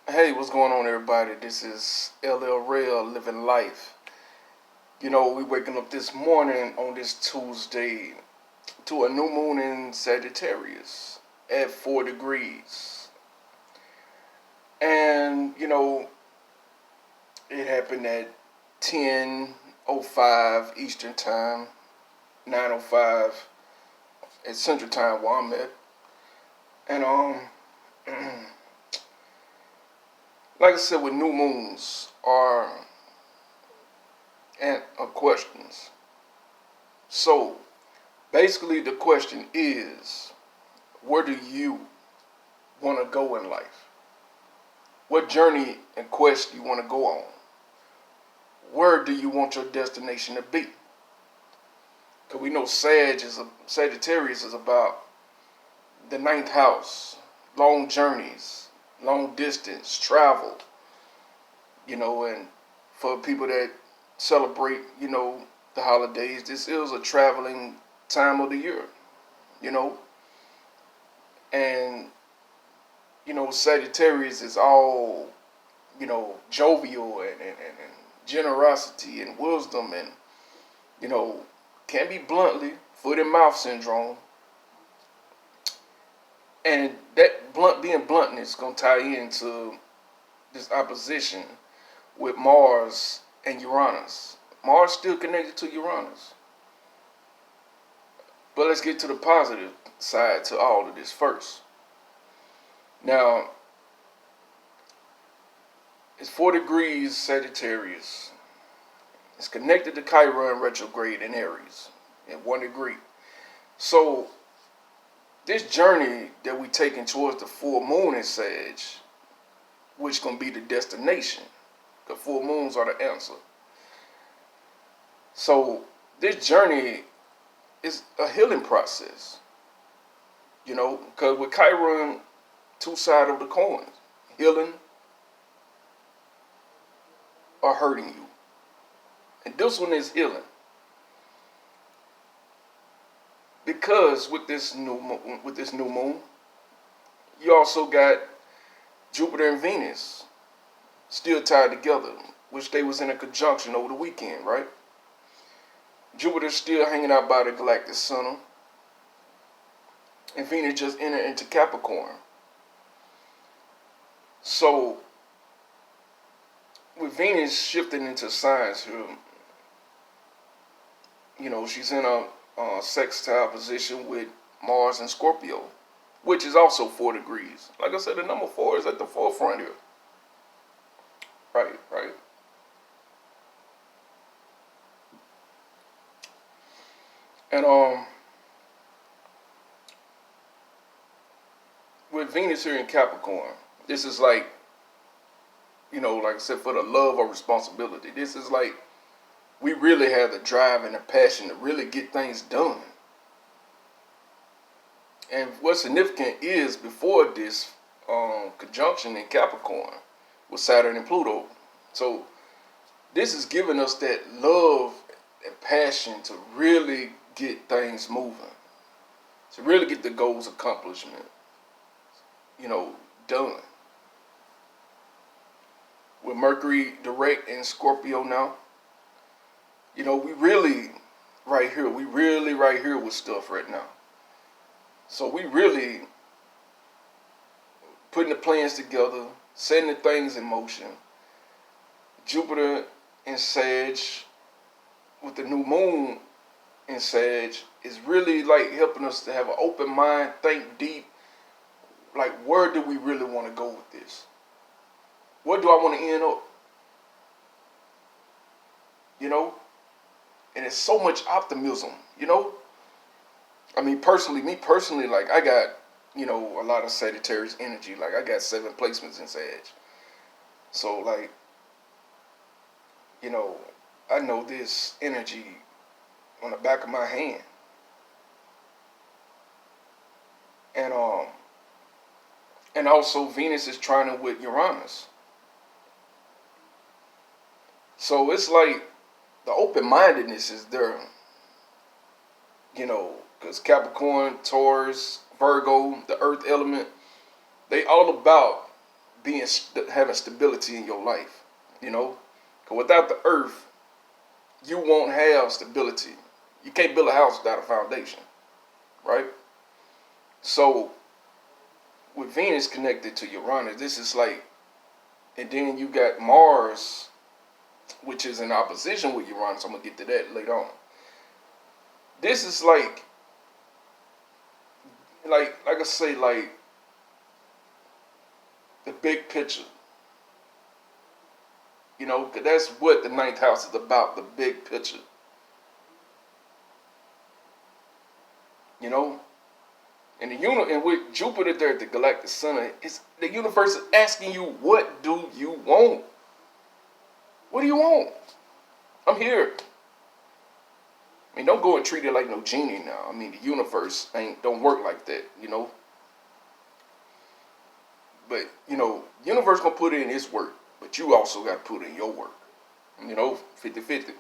Hey, what's going on, everybody? This is ReLL Living Life. We waking up this morning on this Tuesday to a new moon in Sagittarius at 4 degrees. And, it happened at 10:05 Eastern Time, 9:05 at Central Time where I'm at. And, like I said, with new moons are questions. So basically, the question is, where do you want to go in life? What journey and quest do you want to go on? Where do you want your destination to be? Because we know Sagittarius is about the ninth house, long journeys, long distance, travel, and for people that celebrate, the holidays, this is a traveling time of the year, you know, and, Sagittarius is all, jovial and generosity and wisdom and, you know, can be bluntly foot and mouth syndrome. And that being bluntness gonna tie into this opposition with Mars and Uranus. Mars still connected to Uranus. But let's get to the positive side to all of this first. Now, it's 4 degrees Sagittarius. It's connected to Chiron retrograde in Aries at 1 degree. So this journey that we taking towards the full moon in Sag, which gonna be the destination. The full moons are the answer. So this journey is a healing process. Because with Chiron, two sides of the coin, healing or hurting you. And this one is healing. Because with this new moon, you also got Jupiter and Venus still tied together, which they was in a conjunction over the weekend, right? Jupiter's still hanging out by the galactic center, and Venus just entered into Capricorn. So with Venus shifting into signs here, she's in a sextile position with Mars and Scorpio, which is also 4 degrees. Like I said, the number 4 is at the forefront here. Right. And with Venus here in Capricorn, this is like, like I said, for the love or responsibility. This is like we really have the drive and the passion to really get things done. And what's significant is before this conjunction in Capricorn with Saturn and Pluto. So this is giving us that love and passion to really get things moving, to really get the goals accomplishment, done. With Mercury direct in Scorpio now, we really right here with stuff right now. So we really putting the plans together, setting the things in motion. Jupiter in Sag with the new moon in Sag is really like helping us to have an open mind, think deep. Like, where do we really want to go with this? Where do I want to end up? And it's so much optimism, I mean, me personally, like I got, a lot of Sagittarius energy. Like I got 7 placements in Sag. So like, I know this energy on the back of my hand. And also Venus is trining with Uranus. So it's like the open-mindedness is there, because Capricorn, Taurus, Virgo, the earth element, they all about having stability in your life. You know, because without the earth, you won't have stability. You can't build a house without a foundation, right? So with Venus connected to Uranus, this is like, and then you got Mars, which is in opposition with Uranus. I'm gonna get to that later on. This is like I say, like the big picture. You know, 'cause that's what the ninth house is about, the big picture. You know, and and with Jupiter there at the galactic center, it's the universe is asking you, what do you want? What do you want? I'm here. I mean, don't go and treat it like no genie now. I mean, the universe don't work like that, you know. But, you know, universe gonna put in its work, but you also got to put in your work. You know, 50-50.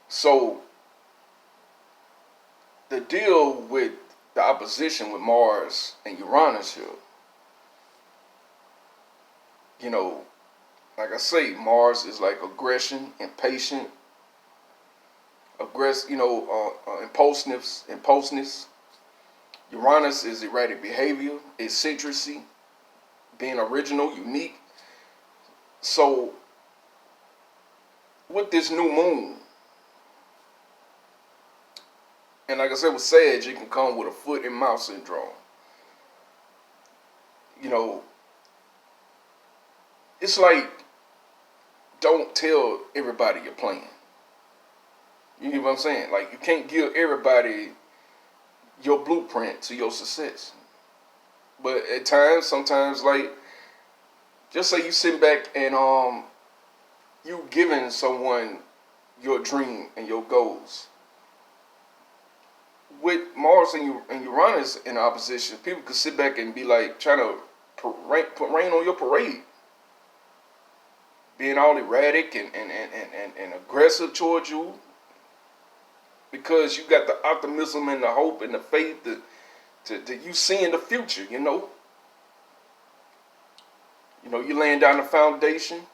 So, the deal with the opposition with Mars and Uranus here, you know, like I say, Mars is like aggression, impatient, impulsiveness. Uranus is erratic behavior, eccentricity, being original, unique. So, with this new moon, and like I said, with Sag, it can come with a foot and mouth syndrome. You know, it's like, don't tell everybody you're playing. You get what I'm saying? Like, you can't give everybody your blueprint to your success. But at times, sometimes, like, just say you sit back and you giving someone your dream and your goals. With Mars and Uranus in opposition, people could sit back and be like trying to put rain on your parade, being all erratic and aggressive towards you, because you got the optimism and the hope and the faith that you see in the future. You know, you laying down the foundation,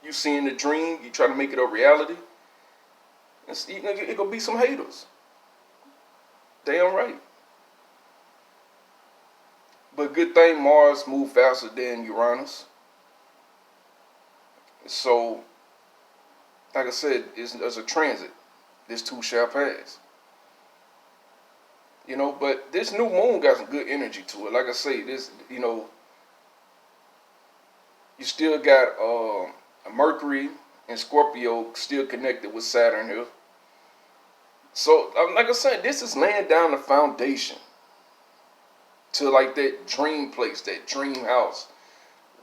you seeing the dream, you trying to make it a reality. It gonna be some haters. Damn right. But good thing Mars moved faster than Uranus. So, like I said, there's a transit. This too shall pass. You know, but this new moon got some good energy to it. Like I say, this, you still got a Mercury and Scorpio still connected with Saturn here. So, like I said, this is laying down the foundation to like that dream place, that dream house,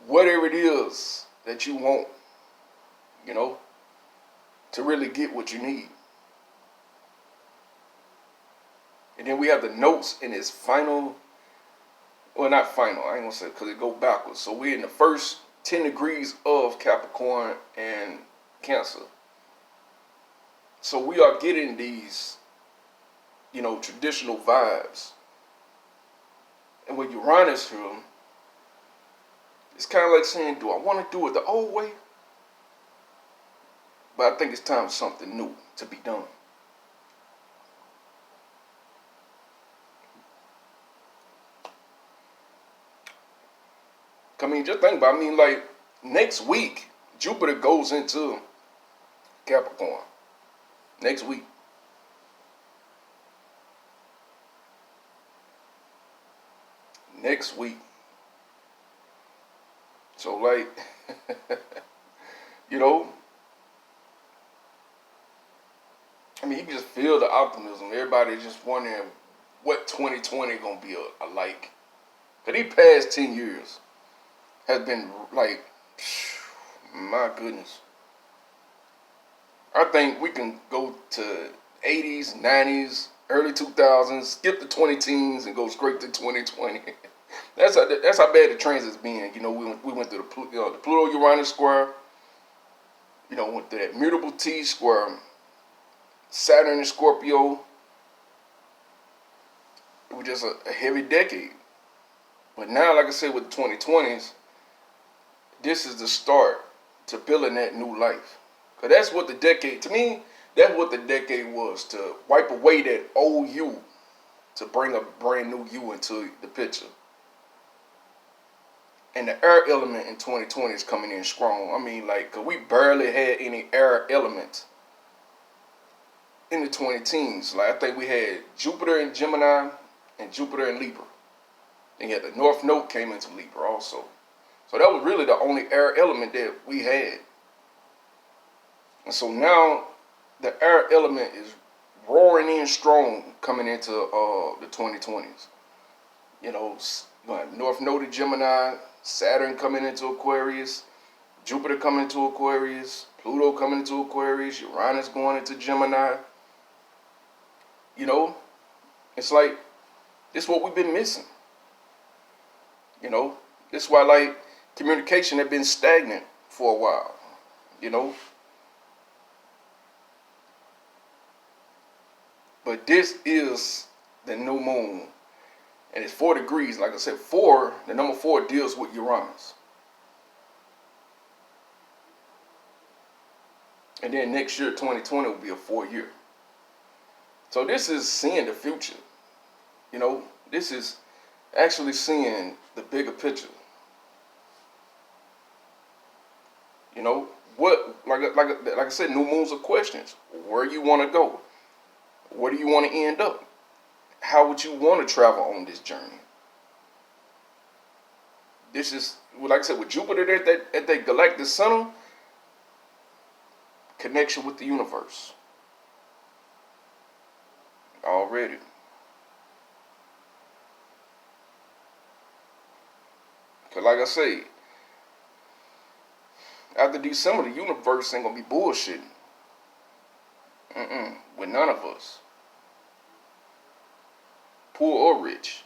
whatever it is that you want, to really get what you need. And then we have the notes in its final, well, not final, I ain't gonna say, because it go backwards. So we're in the first 10 degrees of Capricorn and Cancer. So we are getting these, traditional vibes. And with Uranus here, it's kind of like saying, do I want to do it the old way? But I think it's time for something new to be done. I mean, just think about it. I mean, like, next week, Jupiter goes into Capricorn. Next week. Next week. So, like, I mean, you can just feel the optimism. Everybody just wondering what 2020 gonna be like. Because these past 10 years has been like, my goodness. I think we can go to 80s, 90s, early 2000s, skip the 2010s and go straight to 2020. That's how bad the transit's been. We went through the Pluto-Uranus square. Went through that mutable T square. Saturn and Scorpio. It was just a heavy decade. But now, like I said, with the 2020s, this is the start to building that new life. Because that's what the decade, to me, that's what the decade was, to wipe away that old you, to bring a brand new you into the picture. And the air element in 2020 is coming in strong. I mean, like, cause we barely had any air elements in the 20 teens. Like, I think we had Jupiter in Gemini and Jupiter in Libra. And yet the North Node came into Libra also. So that was really the only air element that we had. And so now the air element is roaring in strong coming into the 2020s. You know, North Node in Gemini, Saturn coming into Aquarius, Jupiter coming into Aquarius, Pluto coming into Aquarius, Uranus going into Gemini. You know, it's like, this is what we've been missing. You know, this is why, like, communication had been stagnant for a while. You know, but this is the new moon. And it's 4 degrees. Like I said, the number 4 deals with Uranus. And then next year, 2020, will be a 4-year. So this is seeing the future. You know, this is actually seeing the bigger picture. You know, what, like I said, new moons are questions. Where you want to go? Where do you want to end up? How would you want to travel on this journey? This is, like I said, with Jupiter at that galactic center, connection with the universe. Already. Because like I say, after December, the universe ain't going to be bullshitting. With none of us. Poor or rich.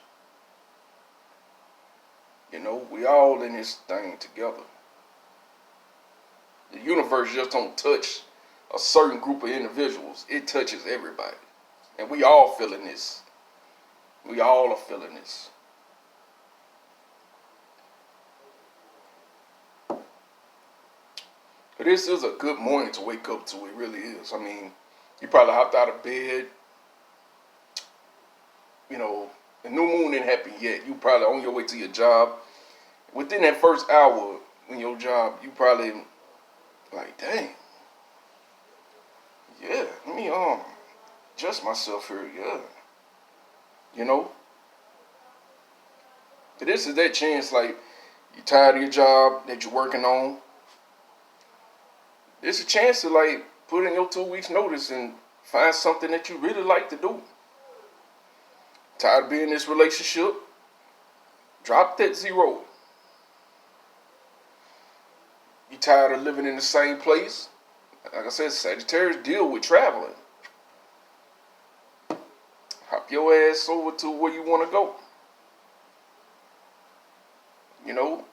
You know, we all in this thing together. The universe just don't touch a certain group of individuals. It touches everybody. And we all feeling this. We all are feeling this. But this is a good morning to wake up to. It really is. I mean, you probably hopped out of bed. You know, the new moon didn't happen yet. You probably on your way to your job. Within that first hour in your job, you probably like, dang. Yeah, let me adjust myself here. Yeah. You know? But this is that chance, like, you're tired of your job that you're working on. It's a chance to, like, put in your 2 weeks notice and find something that you really like to do. Tired of being in this relationship? Drop that 0. You tired of living in the same place? Like I said, Sagittarius deal with traveling. Hop your ass over to where you want to go. You know,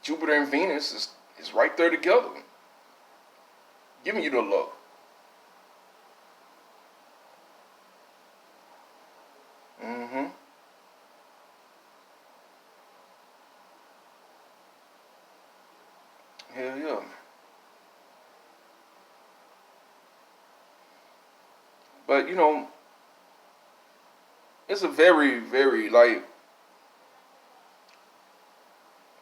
Jupiter and Venus is right there together, giving you the luck. Hell yeah. But, you know, it's a very, very, like,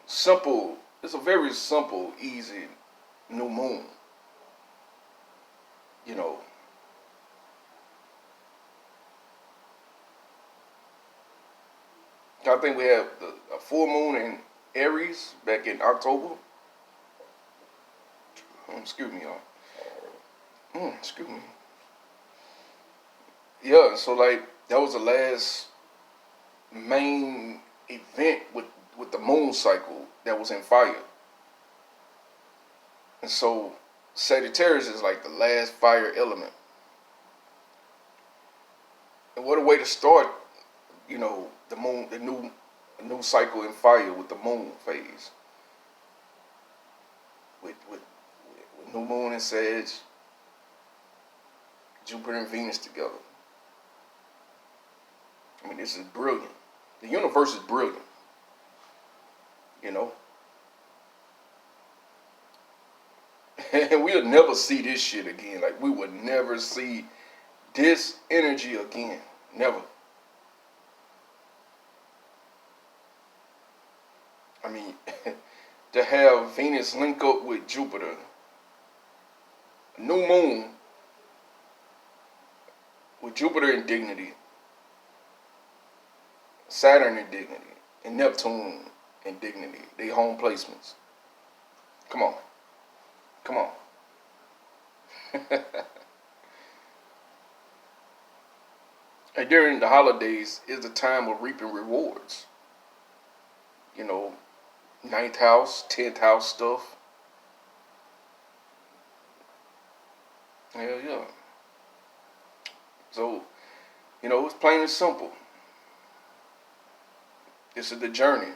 simple, it's a very simple, easy new moon. You know, I think we have a full moon in Aries back in October. Excuse me, y'all. Excuse me. Yeah, so like that was the last main event with the moon cycle that was in fire. And so Sagittarius is like the last fire element. And what a way to start, you know, the moon, the new cycle in fire with the moon phase. With new moon and Sag, Jupiter and Venus together. I mean, this is brilliant. The universe is brilliant, you know. And we'll never see this shit again. Like, we would never see this energy again. Never. I mean, to have Venus link up with Jupiter, new moon with Jupiter in dignity, Saturn in dignity, and Neptune in dignity. They home placements. Come on. Come on. And during the holidays is the time of reaping rewards. You know, ninth house, 10th house stuff. Hell yeah. So, you know, it's plain and simple. This is the journey.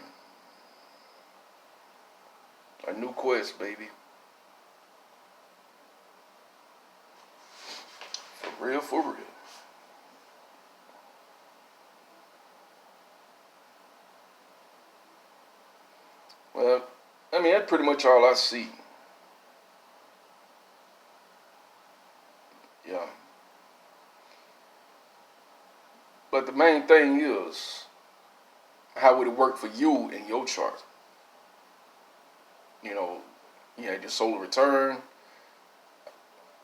A new quest, baby. For real, for real. Well, I mean, that's pretty much all I see. Yeah. But the main thing is, how would it work for you in your chart? You know, you had your solar return,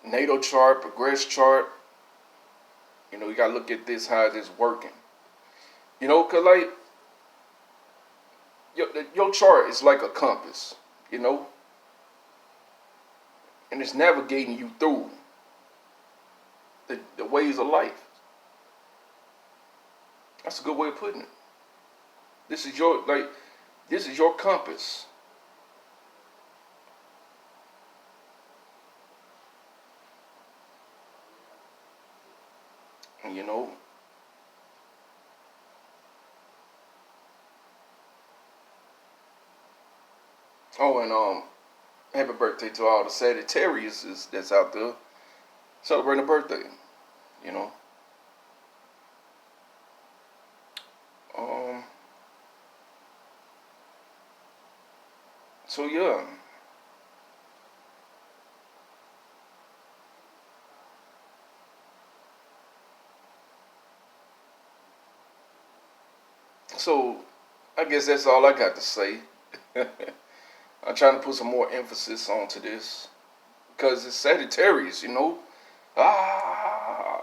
natal chart, progress chart. You know, you gotta look at this, how it's working. You know, cause like your chart is like a compass, you know, and it's navigating you through the ways of life. That's a good way of putting it. This is your compass. And you know, oh, and happy birthday to all the Sagittarius that's out there celebrating a birthday. You know, um, so yeah. So I guess that's all I got to say. I'm trying to put some more emphasis onto this because it's Sagittarius, you know. Ah,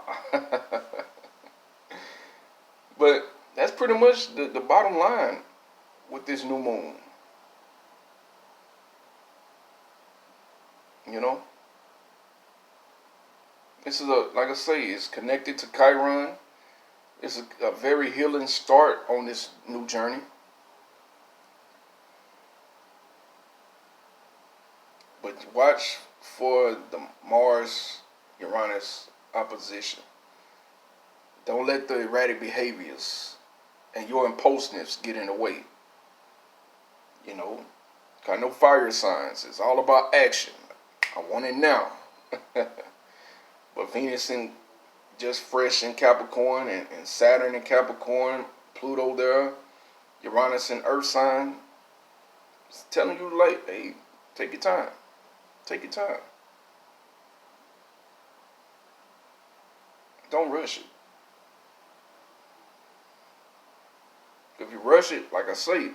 but that's pretty much the bottom line with this new moon. You know, this is like I say, it's connected to Chiron. It's a very healing start on this new journey. But watch for the Mars Uranus opposition. Don't let the erratic behaviors and your impulsiveness get in the way. You know, got no fire signs. It's all about action. I want it now. But Venus in just fresh in Capricorn and Saturn in Capricorn, Pluto there, Uranus in Earth sign. It's telling you like, hey, take your time. Take your time. Don't rush it. If you rush it, like I say,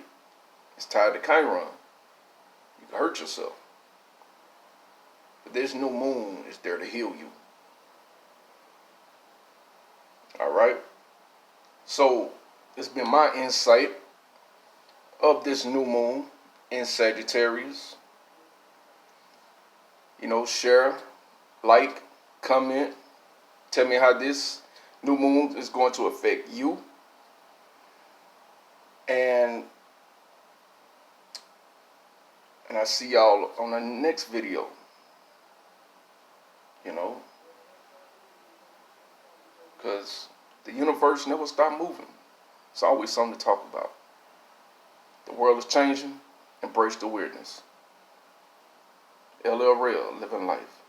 it's tied to Chiron. You can hurt yourself. But this new moon is there to heal you. Alright? So, it's been my insight of this new moon in Sagittarius. You know, share, like, comment, tell me how this new moon is going to affect you. And I see y'all on the next video. You know, because the universe never stops moving. It's always something to talk about. The world is changing. Embrace the weirdness. ReLL, living life.